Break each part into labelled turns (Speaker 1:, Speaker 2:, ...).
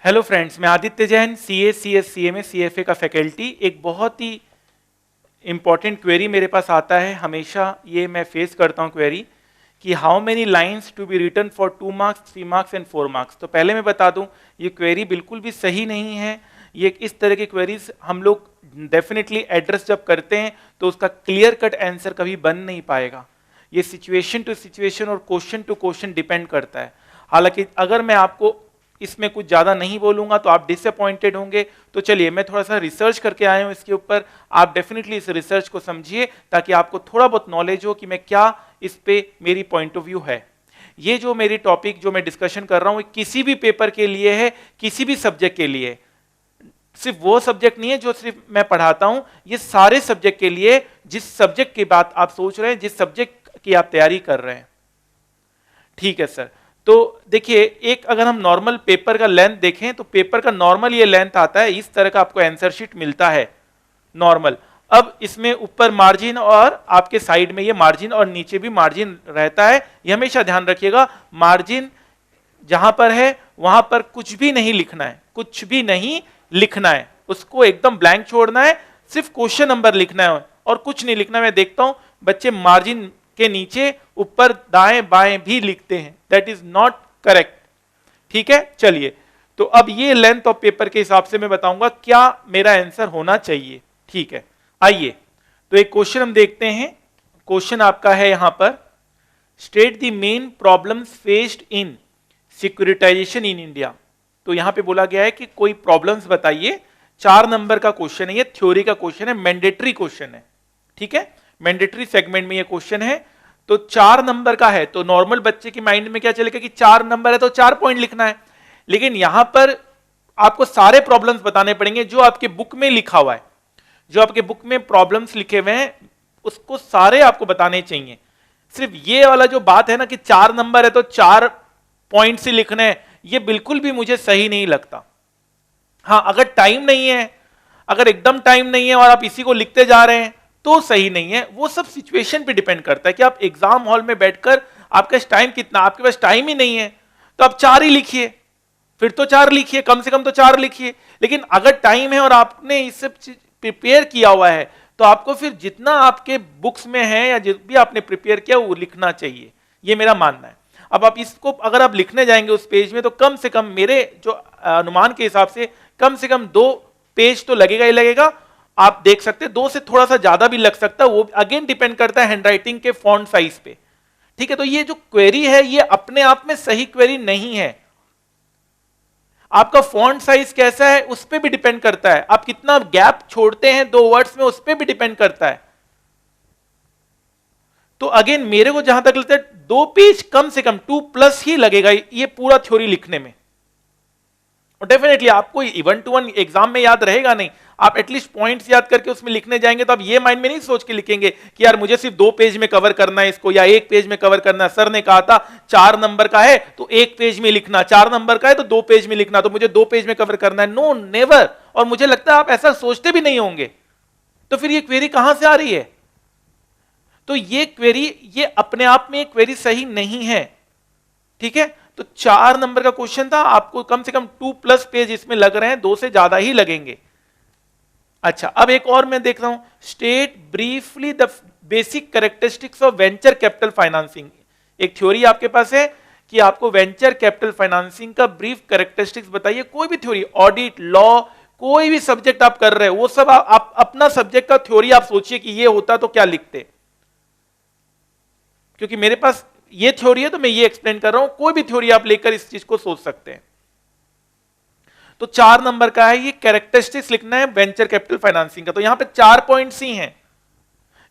Speaker 1: Hello friends, मैं Aditya Jain, CA, CS, CMA, CFA का faculty. एक बहुत ही इंपॉर्टेंट क्वेरी मेरे पास आता है, हमेशा ये मैं फेस करता हूँ क्वेरी कि how many lines to be written for 2 marks, 3 marks and 4 marks. तो पहले मैं बता दूं, ये क्वेरी बिल्कुल भी सही नहीं है। ये इस तरह की क्वेरीज हम लोग डेफिनेटली एड्रेस जब करते हैं तो उसका क्लियर कट आंसर कभी बन नहीं पाएगा। ये सिचुएशन टू सिचुएशन और क्वेश्चन टू क्वेश्चन डिपेंड करता है। हालांकि अगर मैं आपको इसमें कुछ ज्यादा नहीं बोलूंगा तो आप डिसअपॉइंटेड होंगे। तो चलिए, मैं थोड़ा सा रिसर्च करके आया हूं इसके ऊपर। आप डेफिनेटली इस रिसर्च को समझिए ताकि आपको थोड़ा बहुत नॉलेज हो कि मैं क्या इस पे मेरी पॉइंट ऑफ व्यू है। ये जो मेरी टॉपिक जो मैं डिस्कशन कर रहा हूं किसी भी पेपर के लिए है, किसी भी सब्जेक्ट के लिए। सिर्फ वो सब्जेक्ट नहीं है जो सिर्फ मैं पढ़ाता हूं, ये सारे सब्जेक्ट के लिए। जिस सब्जेक्ट की बात आप सोच रहे हैं, जिस सब्जेक्ट की आप तैयारी कर रहे हैं। ठीक है सर। तो देखिए, एक अगर हम नॉर्मल पेपर का लेंथ देखें तो पेपर का नॉर्मल ये लेंथ आता है, इस तरह का आपको आंसर शीट मिलता है नॉर्मल। अब इसमें ऊपर मार्जिन और आपके साइड में ये मार्जिन और नीचे भी मार्जिन रहता है। ये हमेशा ध्यान रखिएगा, मार्जिन जहां पर है वहां पर कुछ भी नहीं लिखना है, कुछ भी नहीं लिखना है, उसको एकदम ब्लैंक छोड़ना है। सिर्फ क्वेश्चन नंबर लिखना है और कुछ नहीं लिखना। मैं देखता हूं बच्चे मार्जिन के नीचे ऊपर दाएं बाएं भी लिखते हैं, दैट इज नॉट करेक्ट। ठीक है, चलिए। तो अब ये लेंथ ऑफ पेपर के हिसाब से मैं बताऊंगा क्या मेरा आंसर होना चाहिए। ठीक है, आइए तो एक क्वेश्चन हम देखते हैं। क्वेश्चन आपका है यहां पर, state the main problems faced in securitisation in India. तो यहां पे बोला गया है कि कोई प्रॉब्लम्स बताइए। 4 नंबर का क्वेश्चन है, ये थ्योरी का क्वेश्चन है, मैंडेटरी क्वेश्चन है। ठीक है, मैंडेटरी सेगमेंट में ये क्वेश्चन है। तो 4 नंबर का है, तो नॉर्मल बच्चे की माइंड में क्या चलेगा कि 4 नंबर है तो 4 पॉइंट लिखना है। लेकिन यहां पर आपको सारे प्रॉब्लम्स बताने पड़ेंगे जो आपके बुक में लिखा हुआ है। जो आपके बुक में प्रॉब्लम्स लिखे हुए हैं उसको सारे आपको बताने चाहिए। सिर्फ ये वाला जो बात है ना कि 4 नंबर है तो 4 पॉइंट से लिखना है, ये बिल्कुल भी मुझे सही नहीं लगता। हाँ, अगर टाइम नहीं है, अगर एकदम टाइम नहीं है और आप इसी को लिखते जा रहे हैं तो सही नहीं है। वो सब सिचुएशन पे डिपेंड करता है कि आप एग्जाम हॉल में बैठकर आपका टाइम कितना, आपके पास टाइम ही नहीं है तो आप 4 ही लिखिए, फिर तो 4 लिखिए, कम से कम तो 4 लिखिए। लेकिन अगर टाइम है और आपने इस सब प्रिपेयर किया हुआ है तो आपको फिर जितना आपके बुक्स में है या जितना भी आपने प्रिपेयर किया वो लिखना चाहिए, ये मेरा मानना है। अब आप इसको अगर आप लिखने जाएंगे उस पेज में तो कम से कम मेरे जो अनुमान के हिसाब से कम 2 पेज तो लगेगा ही लगेगा। आप देख सकते हैं 2 से थोड़ा सा ज्यादा भी लग सकता है, वो अगेन डिपेंड करता है हैंडराइटिंग के फॉन्ट साइज पे। ठीक है, तो ये जो क्वेरी है ये अपने आप में सही क्वेरी नहीं है। आपका फॉन्ट साइज कैसा है उस पर भी डिपेंड करता है, आप कितना गैप छोड़ते हैं 2 वर्ड्स में उस पर भी डिपेंड करता है। तो अगेन मेरे को जहां तक लगता है 2 पेज कम से कम 2+ ही लगेगा ये पूरा थ्योरी लिखने में। और डेफिनेटली आपको इवन टू वन एग्जाम में याद रहेगा नहीं, आप एटलीस्ट पॉइंट्स याद करके उसमें लिखने जाएंगे तो आप ये माइंड में नहीं सोच के लिखेंगे कि यार मुझे सिर्फ 2 पेज में कवर करना है इसको या 1 पेज में कवर करना है। सर ने कहा था 4 नंबर का है तो 1 पेज में लिखना, 4 नंबर का है तो 2 पेज में लिखना, तो मुझे 2 पेज में कवर करना है। No, never. और मुझे लगता है आप ऐसा सोचते भी नहीं होंगे। तो फिर ये क्वेरी कहां से आ रही है? तो ये क्वेरी ये अपने आप में क्वेरी सही नहीं है। ठीक है, तो 4 नंबर का क्वेश्चन था, आपको कम से कम 2+ पेज इसमें लग रहे हैं, 2 से ज्यादा ही लगेंगे। अच्छा, अब एक और मैं देख रहा हूं, state briefly the basic characteristics of venture capital financing. एक थ्योरी आपके पास है कि आपको वेंचर कैपिटल फाइनेंसिंग का ब्रीफ कैरेक्टरिस्टिक्स बताइए। कोई भी थ्योरी, ऑडिट, लॉ, कोई भी सब्जेक्ट आप कर रहे हो वो सब आप अपना सब्जेक्ट का थ्योरी आप सोचिए कि ये होता तो क्या लिखते। क्योंकि मेरे पास ये थ्योरी है तो मैं ये एक्सप्लेन कर रहा हूं, कोई भी थ्योरी आप लेकर इस चीज को सोच सकते हैं। तो 4 नंबर का है, ये कैरेक्टरिस्टिक्स लिखना है वेंचर कैपिटल फाइनेंसिंग का। तो यहां पे 4 पॉइंट्स ही हैं,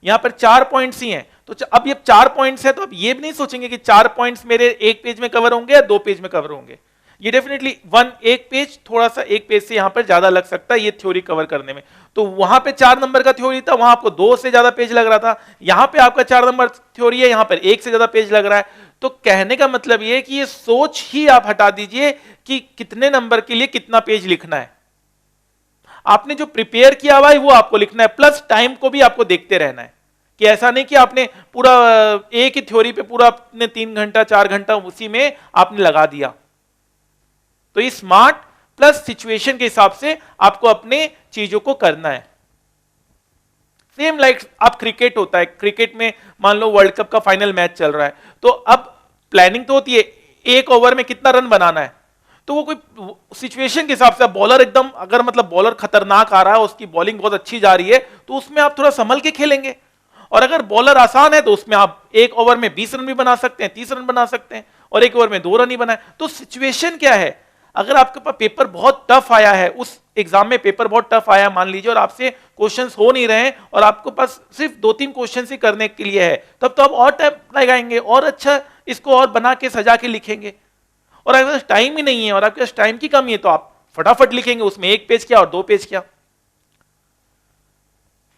Speaker 1: यहां पर 4 पॉइंट्स ही हैं। तो अब ये 4 पॉइंट्स है तो आप ये भी नहीं सोचेंगे कि 4 पॉइंट्स मेरे 1 पेज में कवर होंगे या 2 पेज में कवर होंगे। ये डेफिनेटली 1 पेज, थोड़ा सा 1 पेज से यहां पर ज्यादा लग सकता है ये थ्योरी कवर करने में। तो वहां पे 4 नंबर का थ्योरी था, वहां आपको 2 से ज्यादा पेज लग रहा था। यहां पे आपका 4 नंबर थ्योरी है, यहां पर 1 से ज्यादा पेज लग रहा है। तो कहने का मतलब ये कि ये सोच ही आप हटा दीजिए कि कितने नंबर के लिए कितना पेज लिखना है। आपने जो प्रिपेयर किया हुआ है वो आपको लिखना है, प्लस टाइम को भी आपको देखते रहना है कि ऐसा नहीं कि आपने पूरा एक ही थ्योरी पे पूरा आपने 3 घंटा 4 घंटा उसी में आपने लगा दिया। तो ये स्मार्ट प्लस सिचुएशन के हिसाब से आपको अपने चीजों को करना है। सेम लाइक आप क्रिकेट होता है, क्रिकेट में मान लो वर्ल्ड कप का फाइनल मैच चल रहा है, तो अब प्लानिंग तो होती है एक ओवर में कितना रन बनाना है, तो वो कोई सिचुएशन के हिसाब से बॉलर एकदम अगर मतलब बॉलर खतरनाक आ रहा है, उसकी बॉलिंग बहुत अच्छी जा रही है, तो उसमें आप थोड़ा संभल के खेलेंगे। और अगर बॉलर आसान है तो उसमें आप एक ओवर में 20 रन भी बना सकते हैं, 30 रन बना सकते हैं, और एक ओवर में 2 रन ही बनाए। तो सिचुएशन क्या है, अगर आपके पास पेपर बहुत टफ आया है, उस एग्जाम में पेपर बहुत टफ आया मान लीजिए, और आपसे क्वेश्चंस हो नहीं रहे हैं और आपके पास सिर्फ 2-3 क्वेश्चन ही करने के लिए है, तब तो आप और टाइम लगाएंगे और अच्छा इसको और बना के सजा के लिखेंगे। और अगर टाइम ही नहीं है और आपके पास टाइम की कमी है तो आप फटाफट लिखेंगे, उसमें 1 पेज क्या और 2 पेज क्या।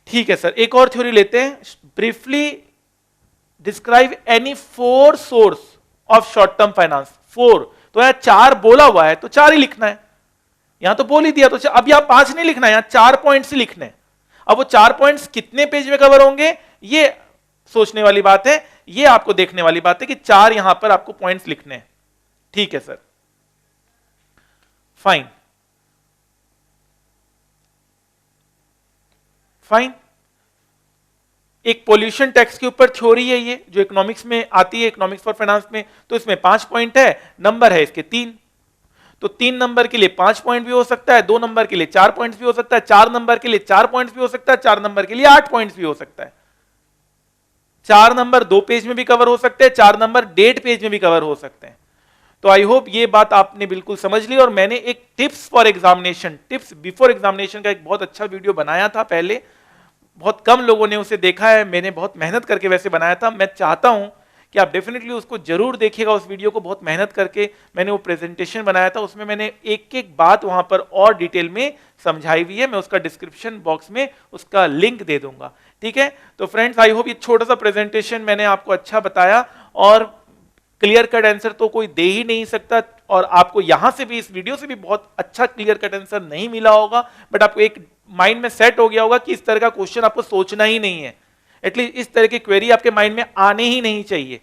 Speaker 1: ठीक है सर, एक और थ्योरी लेते हैं। Briefly describe any 4 source of short term finance. 4 तो यहां 4 बोला हुआ है तो 4 ही लिखना है, यहां तो बोल ही दिया, तो अब यहां 5 नहीं लिखना है, यहां 4 पॉइंट्स ही लिखने हैं। अब वो 4 पॉइंट्स कितने पेज में कवर होंगे ये सोचने वाली बात है, ये आपको देखने वाली बात है कि 4 यहां पर आपको पॉइंट्स लिखने हैं। ठीक है सर, फाइन फाइन। एक पोल्यूशन टैक्स के ऊपर थ्योरी है ये, जो इकोनॉमिक्स में आती है, इकोनॉमिक्स फॉर फाइनेंस में, तो इसमें 5 पॉइंट है, नंबर है इसके 3, तो 3 नंबर के लिए 5 पॉइंट भी हो सकता है, 2 नंबर के लिए 4 पॉइंट्स भी हो सकता है, 4 नंबर के लिए 4 पॉइंट्स भी हो सकता है, 4 नंबर के लिए 8 पॉइंट्स भी हो सकता है, 4 नंबर 2 पेज में भी कवर हो सकते हैं, 4 नंबर 1.5 पेज में भी कवर हो सकते हैं। तो आई होप ये बात आपने बिल्कुल समझ ली। और मैंने एक tips for examination, tips before examination का एक बहुत अच्छा वीडियो बनाया था पहले, बहुत कम लोगों ने उसे देखा है, मैंने बहुत मेहनत करके वैसे बनाया था। मैं चाहता हूं कि आप डेफिनेटली उसको जरूर देखिएगा, उस वीडियो को बहुत मेहनत करके मैंने वो प्रेजेंटेशन बनाया था, उसमें मैंने एक एक बात वहां पर और डिटेल में समझाई हुई है। मैं उसका डिस्क्रिप्शन बॉक्स में उसका लिंक दे दूंगा। ठीक है, तो फ्रेंड्स आई होप ये छोटा सा प्रेजेंटेशन मैंने आपको अच्छा बताया, और क्लियर कट आंसर तो कोई दे ही नहीं सकता, और आपको यहां से भी इस वीडियो से भी बहुत अच्छा क्लियर कट आंसर नहीं मिला होगा, बट आपको एक माइंड में सेट हो गया होगा कि इस तरह का क्वेश्चन आपको सोचना ही नहीं है, एटलीस्ट इस तरह की क्वेरी आपके माइंड में आने ही नहीं चाहिए,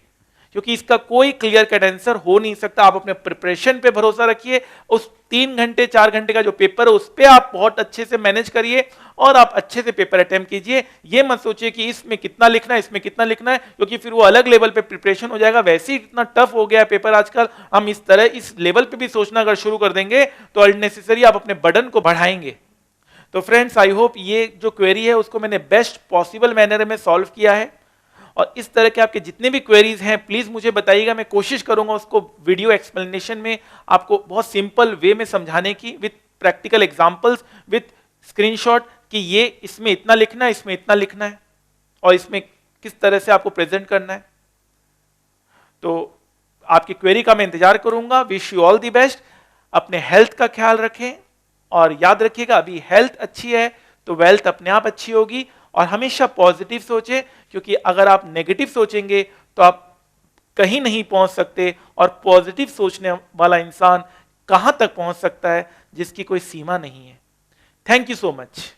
Speaker 1: क्योंकि इसका कोई क्लियर कट आंसर हो नहीं सकता। आप अपने प्रिपरेशन पे भरोसा रखिए, उस 3 घंटे 4 घंटे का जो पेपर है उस पर आप बहुत अच्छे से मैनेज करिए, और आप अच्छे से पेपर अटेम्प्ट कीजिए। ये मत सोचिए कि इसमें कितना लिखना है, इसमें कितना लिखना है, क्योंकि फिर वो अलग लेवल पे प्रिपरेशन हो जाएगा। वैसे ही इतना टफ हो गया है पेपर आजकल, हम इस तरह इस लेवल पे भी सोचना अगर शुरू कर देंगे तो अननेसेसरी आप अपने बर्डन को बढ़ाएंगे। तो फ्रेंड्स आई होप ये जो क्वेरी है उसको मैंने बेस्ट पॉसिबल मैनर में सॉल्व किया है, और इस तरह के आपके जितने भी क्वेरीज हैं प्लीज मुझे बताइएगा, मैं कोशिश करूंगा उसको वीडियो एक्सप्लेनेशन में आपको बहुत सिंपल वे में समझाने की, with practical examples, with screenshot, कि ये इसमें इतना लिखना है, इसमें इतना लिखना है, और इसमें किस तरह से आपको प्रेजेंट करना है। तो आपकी क्वेरी का मैं इंतजार करूंगा। Wish you all the best. अपने हेल्थ का ख्याल रखें, और याद रखिएगा अभी हेल्थ अच्छी है तो वेल्थ अपने आप अच्छी होगी। और हमेशा पॉजिटिव सोचें, क्योंकि अगर आप नेगेटिव सोचेंगे तो आप कहीं नहीं पहुंच सकते, और पॉजिटिव सोचने वाला इंसान कहां तक पहुंच सकता है जिसकी कोई सीमा नहीं है। Thank you so much.